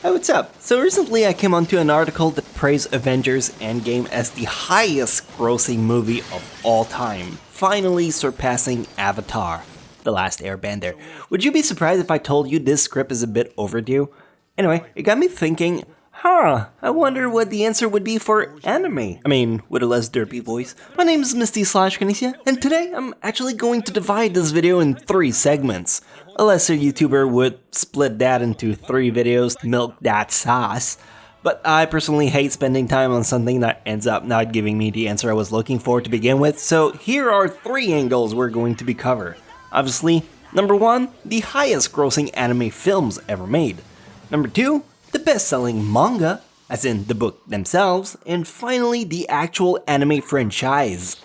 Hey, what's up? So recently I came onto an article that praised Avengers Endgame as the highest grossing movie of all time, finally surpassing Avatar: The Last Airbender. Would you be surprised if I told you this script is a bit overdue? Anyway, it got me thinking, I wonder what the answer would be for anime. I mean, with a less derpy voice. My name is Misty / Chronexia, and today I'm actually going to divide this video in 3 segments. A lesser YouTuber would split that into 3 videos to milk that sauce. But I personally hate spending time on something that ends up not giving me the answer I was looking for to begin with, so here are 3 angles we're going to be covering. Obviously, number 1, the highest grossing anime films ever made. Number 2, the best-selling manga, as in the book themselves, and finally the actual anime franchise.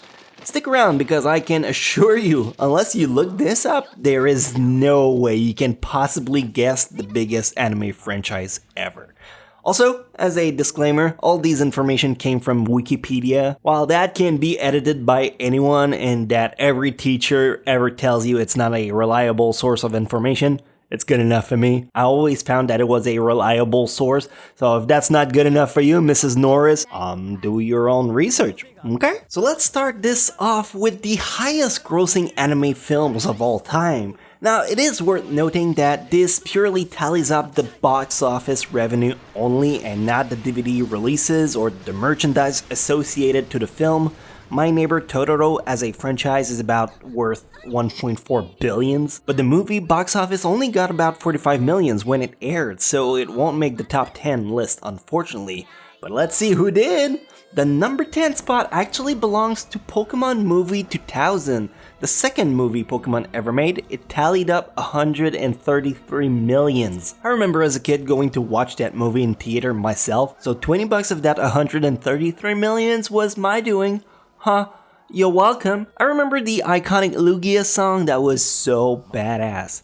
Stick around because I can assure you, unless you look this up, there is no way you can possibly guess the biggest anime franchise ever. Also, as a disclaimer, all these information came from Wikipedia. While that can be edited by anyone and that every teacher ever tells you it's not a reliable source of information, it's good enough for me. I always found that it was a reliable source, so if that's not good enough for you, Mrs. Norris, do your own research, okay? So let's start this off with the highest grossing anime films of all time. Now, it is worth noting that this purely tallies up the box office revenue only and not the DVD releases or the merchandise associated to the film. My Neighbor Totoro as a franchise is about worth 1.4 billions, but the movie box office only got about 45 millions when it aired, so it won't make the top 10 list unfortunately. But let's see who did! The number 10 spot actually belongs to Pokemon Movie 2000, the second movie Pokemon ever made. It tallied up 133 millions. I remember as a kid going to watch that movie in theater myself, so 20 bucks of that 133 millions was my doing. You're welcome. I remember the iconic Lugia song that was so badass.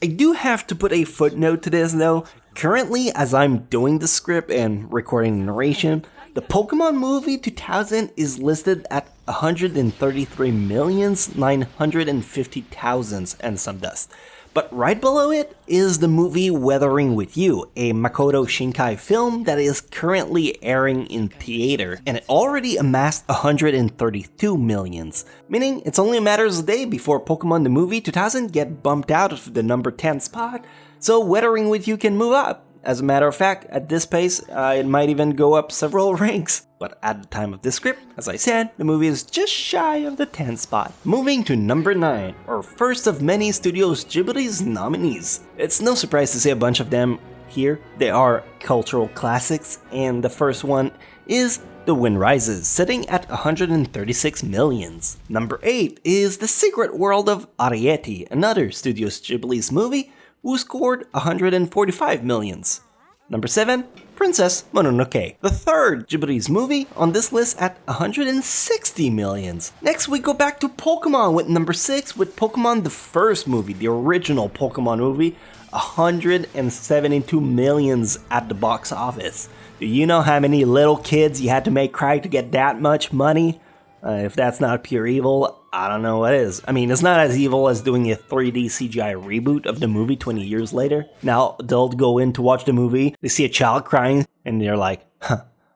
I do have to put a footnote to this though. Currently, as I'm doing the script and recording the narration, the Pokemon Movie 2000 is listed at 133,950,000 and some dust. But right below it is the movie Weathering With You, a Makoto Shinkai film that is currently airing in theater, and it already amassed 132 millions, meaning it's only a matter of a day before Pokemon the Movie 2000 get bumped out of the number 10 spot, so Weathering With You can move up. As a matter of fact, at this pace, it might even go up several ranks. But at the time of this script, as I said, the movie is just shy of the 10th spot. Moving to number 9, or first of many Studios Ghibli's nominees. It's no surprise to see a bunch of them here. They are cultural classics, and the first one is The Wind Rises, sitting at 136 millions. Number 8 is The Secret World of ARRIETUV, another Studios Ghibli's movie, who scored 145 millions. Number 7, Princess Mononoke, the third Ghibli's movie on this list at 160 millions. Next we go back to Pokemon with number 6 with Pokemon the first movie, the original Pokemon movie, 172 millions at the box office. Do you know how many little kids you had to make cry to get that much money? If that's not pure evil, I don't know what is. I mean, it's not as evil as doing a 3D CGI reboot of the movie 20 years later. Now, they'll go in to watch the movie, they see a child crying, and they're like,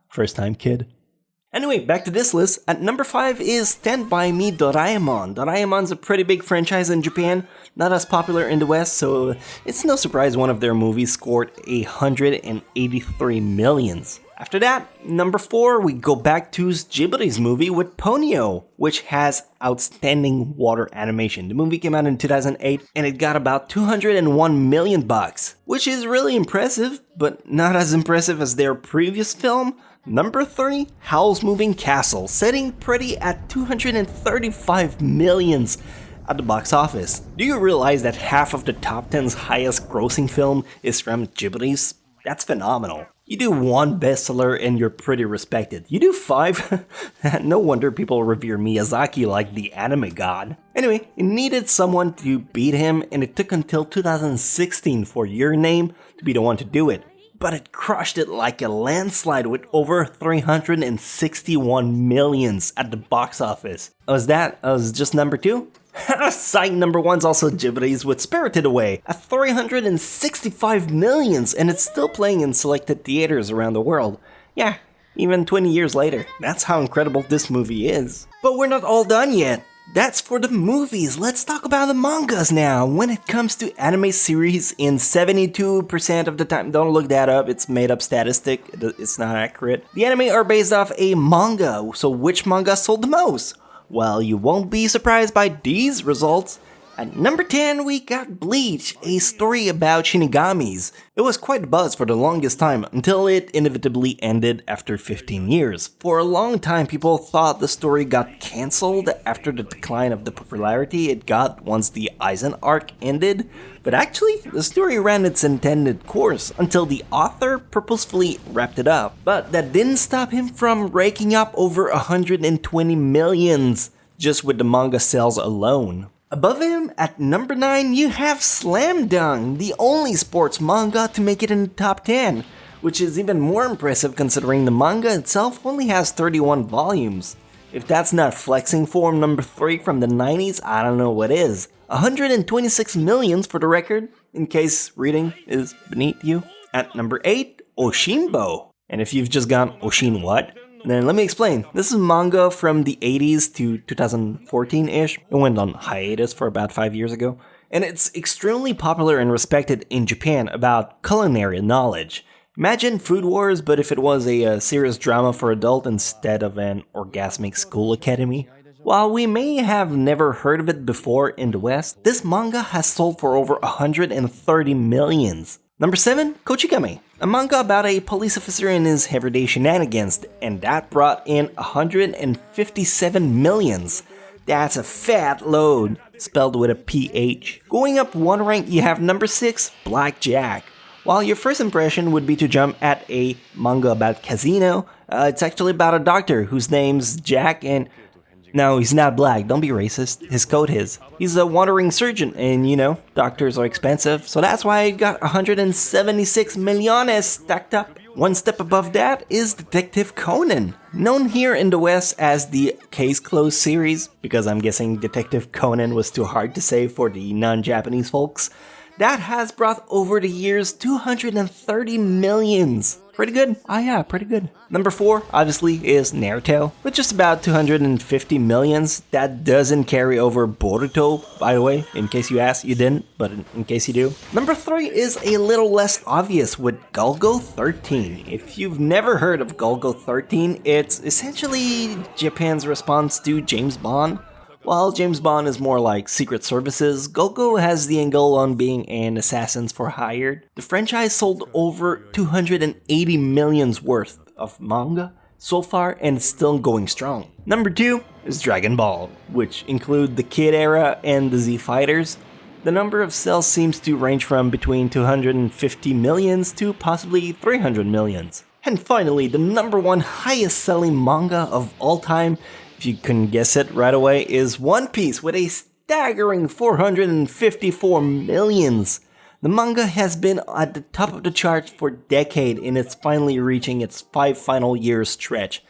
first time kid. Anyway, back to this list. At number 5 is Stand By Me Doraemon. Doraemon's a pretty big franchise in Japan, not as popular in the West, so it's no surprise one of their movies scored 183 millions. After that, number 4, we go back to Ghibli's movie with Ponyo, which has outstanding water animation. The movie came out in 2008 and it got about 201 million bucks, which is really impressive, but not as impressive as their previous film. Number 3, Howl's Moving Castle, sitting pretty at 235 millions at the box office. Do you realize that half of the top 10's highest grossing film is from Ghibli's? That's phenomenal. You do 1 bestseller and you're pretty respected. You do 5? No wonder people revere Miyazaki like the anime god. Anyway, it needed someone to beat him, and it took until 2016 for Your Name to be the one to do it. But it crushed it like a landslide with over 361 millions at the box office. Was just number 2? Site number 1's also Ghibli's with Spirited Away at 365 millions, and it's still playing in selected theaters around the world. Yeah, even 20 years later. That's how incredible this movie is. But we're not all done yet. That's for the movies. Let's talk about the mangas now. When it comes to anime series, in 72% of the time, don't look that up, it's made up statistic, it's not accurate. The anime are based off a manga, so which manga sold the most? Well, you won't be surprised by these results. At number 10, we got Bleach, a story about shinigamis. It was quite a buzz for the longest time until it inevitably ended after 15 years. For a long time, people thought the story got cancelled after the decline of the popularity it got once the Aizen arc ended. But actually, the story ran its intended course until the author purposefully wrapped it up. But that didn't stop him from raking up over 120 millions just with the manga sales alone. Above him, at number 9, you have Slam Dunk, the only sports manga to make it in the top 10, which is even more impressive considering the manga itself only has 31 volumes. If that's not flexing form number 3 from the 90s, I don't know what is. 126 millions for the record, in case reading is beneath you. At number 8, Oshimbo. And if you've just gone, Oshin what? Then let me explain. This is manga from the 80s to 2014-ish. It went on hiatus for about 5 years ago. And it's extremely popular and respected in Japan about culinary knowledge. Imagine Food Wars, but if it was a serious drama for adult instead of an orgasmic school academy. While we may have never heard of it before in the West, this manga has sold for over 130 millions. Number 7, Kochikame, a manga about a police officer and his everyday shenanigans, and that brought in 157 millions. That's a fat load, spelled with a PH. Going up one rank, you have number 6, Blackjack. While your first impression would be to jump at a manga about casino, it's actually about a doctor whose name's Jack and... No, he's not black, don't be racist, his coat is. He's a wandering surgeon, and you know, doctors are expensive, so that's why I got 176 millones stacked up. One step above that is Detective Conan, known here in the West as the Case Closed series, because I'm guessing Detective Conan was too hard to say for the non-Japanese folks. That has brought over the years 230 millions. Pretty good? Ah yeah, pretty good. Number 4, obviously, is Naruto, with just about 250 millions. That doesn't carry over Boruto, by the way, in case you asked, you didn't, but in case you do. Number 3 is a little less obvious with GOLGO 13. If you've never heard of GOLGO 13, it's essentially Japan's response to James Bond. While James Bond is more like Secret Services, GOLGO has the angle on being an assassins for hire. The franchise sold over 280 millions worth of manga so far and it's still going strong. Number 2 is Dragon Ball, which include the Kid era and the Z Fighters. The number of sales seems to range from between 250 millions to possibly 300 millions. And finally, the number 1 highest selling manga of all time, if you couldn't guess it right away, is One Piece with a staggering 454 millions. The manga has been at the top of the charts for a decade and it's finally reaching its 5 final year stretch.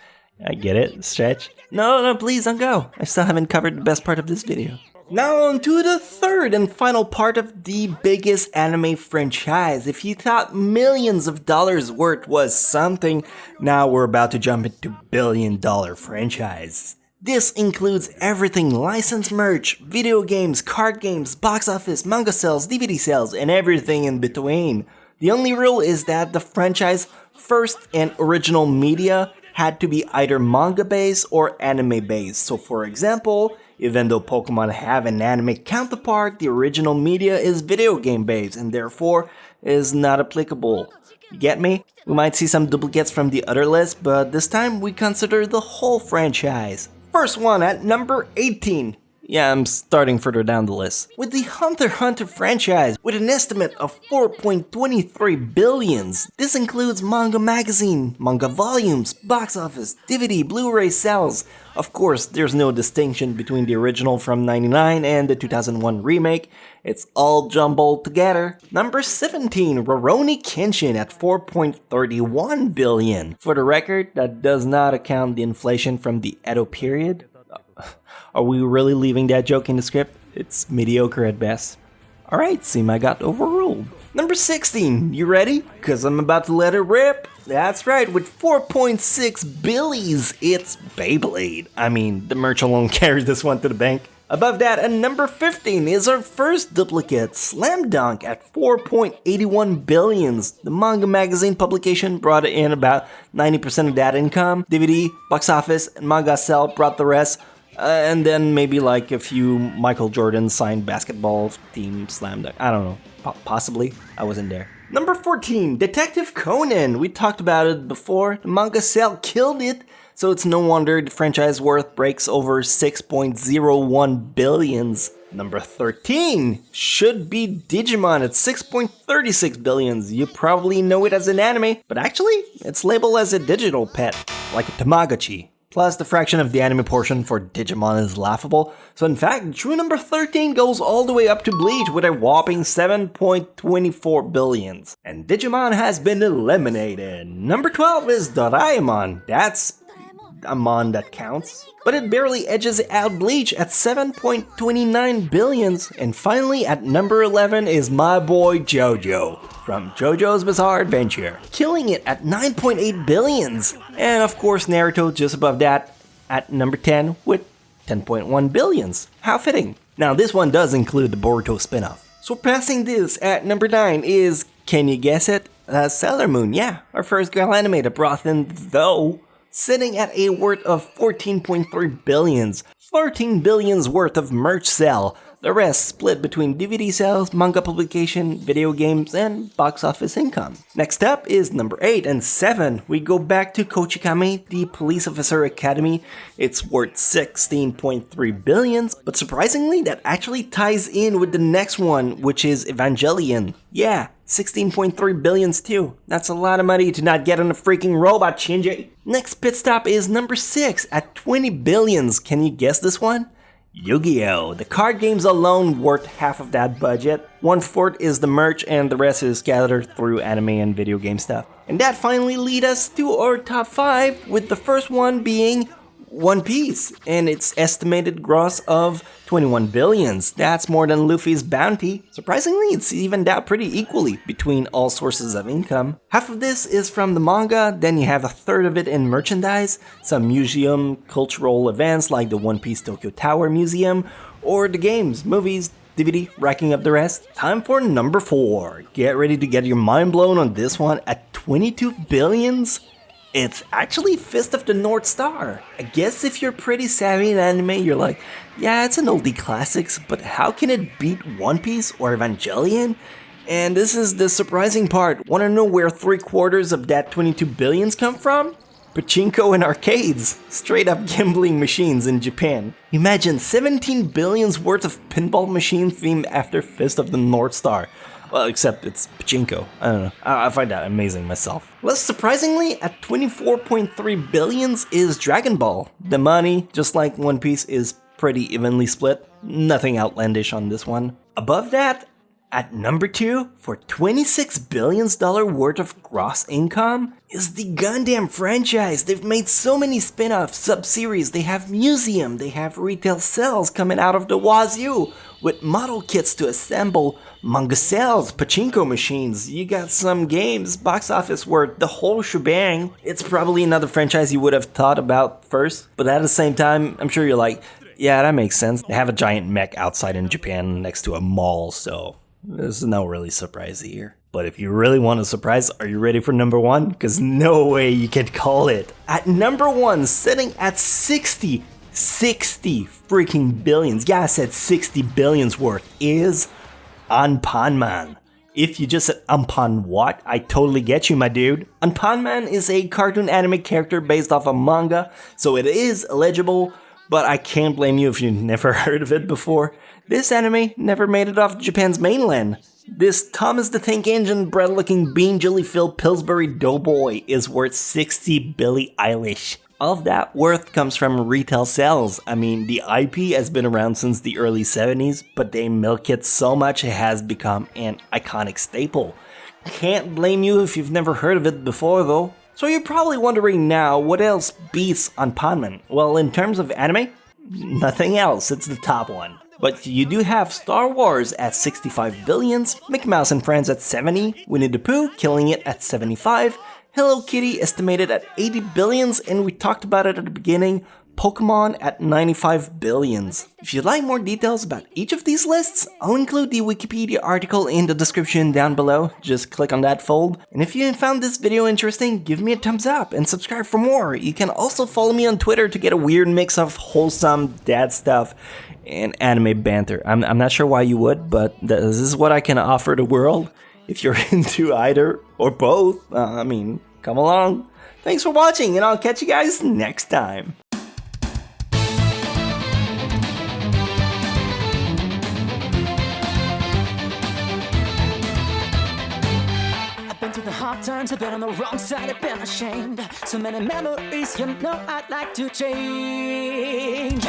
I get it, stretch? No, please don't go. I still haven't covered the best part of this video. Now on to the third and final part of the biggest anime franchise. If you thought millions of dollars worth was something, now we're about to jump into billion-dollar franchise. This includes everything licensed merch, video games, card games, box office, manga sales, DVD sales, and everything in between. The only rule is that the franchise first and original media had to be either manga-based or anime-based. So for example, even though Pokemon have an anime counterpart, the original media is video game-based and therefore is not applicable. You get me? We might see some duplicates from the other list, but this time we consider the whole franchise. First one at number 18. Yeah, I'm starting further down the list. With the Hunter x Hunter franchise, with an estimate of 4.23 billions. This includes manga magazine, manga volumes, box office, DVD, Blu-ray sales. Of course, there's no distinction between the original from '99 and the 2001 remake. It's all jumbled together. Number 17, RUROUNI Kenshin at 4.31 billion. For the record, that does not account the inflation from the Edo period. Are we really leaving that joke in the script? It's mediocre at best. Alright, seem I got overruled. Number 16, you ready? Cause I'm about to let it rip. That's right, with 4.6 billies, it's Beyblade. I mean, the merch alone carries this one to the bank. Above that, at number 15 is our first duplicate, Slam Dunk, at 4.81 billions. The manga magazine publication brought in about 90% of that income. DVD, box office, and manga sell brought the rest. And then maybe like a few Michael Jordan signed basketball team Slam Dunk. I don't know. Possibly. I wasn't there. Number 14, Detective Conan. We talked about it before. The manga sale killed it. So it's no wonder the franchise worth breaks over 6.01 billions. Number 13 should be Digimon at 6.36 billions. You probably know it as an anime, but actually, it's labeled as a digital pet, like a Tamagotchi. Plus, the fraction of the anime portion for Digimon is laughable. So in fact, true number 13 goes all the way up to Bleach with a whopping 7.24 billions. And Digimon has been eliminated. Number 12 is Doraemon. That's a mon that counts. But it barely edges out Bleach at 7.29 billions. And finally, at number 11 is my boy JoJo from JoJo's Bizarre Adventure, killing it at 9.8 billions. And of course, Naruto just above that at number 10 with 10.1 billions. How fitting. Now, this one does include the Boruto spin-off. Surpassing this at number 9 is, can you guess it? Sailor Moon, yeah, our first girl animator brought in though, sitting at a worth of 14.3 billions. 13 billions worth of merch sale. The rest split between DVD sales, manga publication, video games, and box office income. Next up is number 8 and 7. We go back to Kochikame, the Police Officer Academy. It's worth 16.3 billions, but surprisingly, that actually ties in with the next one, which is Evangelion. Yeah, 16.3 billions too. That's a lot of money to not get on a freaking robot, Shinji. Next pit stop is number 6 at 20 billions. Can you guess this one? Yu-Gi-Oh! The card games alone worth half of that budget. 1/4 is the merch and the rest is scattered through anime and video game stuff. And that finally leads us to our top 5, with the first one being One Piece and its estimated gross of 21 billions. That's more than Luffy's bounty. Surprisingly, it's evened out pretty equally between all sources of income. Half of this is from the manga, then you have a third of it in merchandise, some museum cultural events like the One Piece Tokyo Tower Museum, or the games, movies, DVD, racking up the rest. Time for number 4. Get ready to get your mind blown on this one at 22 billions. It's actually Fist of the North Star. I guess if you're pretty savvy in anime, you're like, yeah, it's an oldie classics, but how can it beat One Piece or Evangelion? And this is the surprising part. Wanna know where 3/4 of that 22 billions come from? Pachinko and arcades. Straight up gambling machines in Japan. Imagine 17 billions worth of pinball machines themed after Fist of the North Star. Well, except it's pachinko. I don't know. I find that amazing myself. Less surprisingly, at 24.3 billions is Dragon Ball. The money, just like One Piece, is pretty evenly split. Nothing outlandish on this one. Above that, at number 2, for $26 billion worth of gross income, is the Gundam franchise. They've made so many spin-offs, sub-series, they have museum, they have retail sales coming out of the wazoo, with model kits to assemble, manga sales, pachinko machines, you got some games, box office worth, the whole shebang. It's probably another franchise you would have thought about first, but at the same time, I'm sure you're like, yeah, that makes sense. They have a giant mech outside in Japan next to a mall, so there's no really surprise here. But if you really want a surprise, are you ready for number 1? Because no way you can call it. At number 1, sitting at 60 freaking billions, yeah, I said 60 billions worth, is ANPANMAN. If you just said Anpan what, I totally get you, my dude. ANPANMAN is a cartoon anime character based off a manga, so it is eligible, but I can't blame you if you've never heard of it before. This anime never made it off Japan's mainland. This Thomas the Tank Engine bread-looking bean jelly-filled Pillsbury Doughboy is worth 60 Billie Eilish. All of that worth comes from retail sales. I mean, the IP has been around since the early 70s, but they milk it so much it has become an iconic staple. Can't blame you if you've never heard of it before though. So you're probably wondering now, what else beats ANPANMAN? Well, in terms of anime, nothing else, it's the top one. But you do have Star Wars at 65 billions, Mickey Mouse and Friends at 70, Winnie the Pooh killing it at 75, Hello Kitty estimated at 80 billions, and we talked about it at the beginning, Pokemon at 95 billions. If you'd like more details about each of these lists, I'll include the Wikipedia article in the description down below, just click on that fold. And if you found this video interesting, give me a thumbs up and subscribe for more. You can also follow me on Twitter to get a weird mix of wholesome dad stuff and anime banter. I'm not sure why you would, but this is what I can offer the world. If you're into either or both, I mean, come along. Thanks for watching, and I'll catch you guys next time. The hard times, I've been on the wrong side, I've been ashamed. So many memories, you know I'd like to change.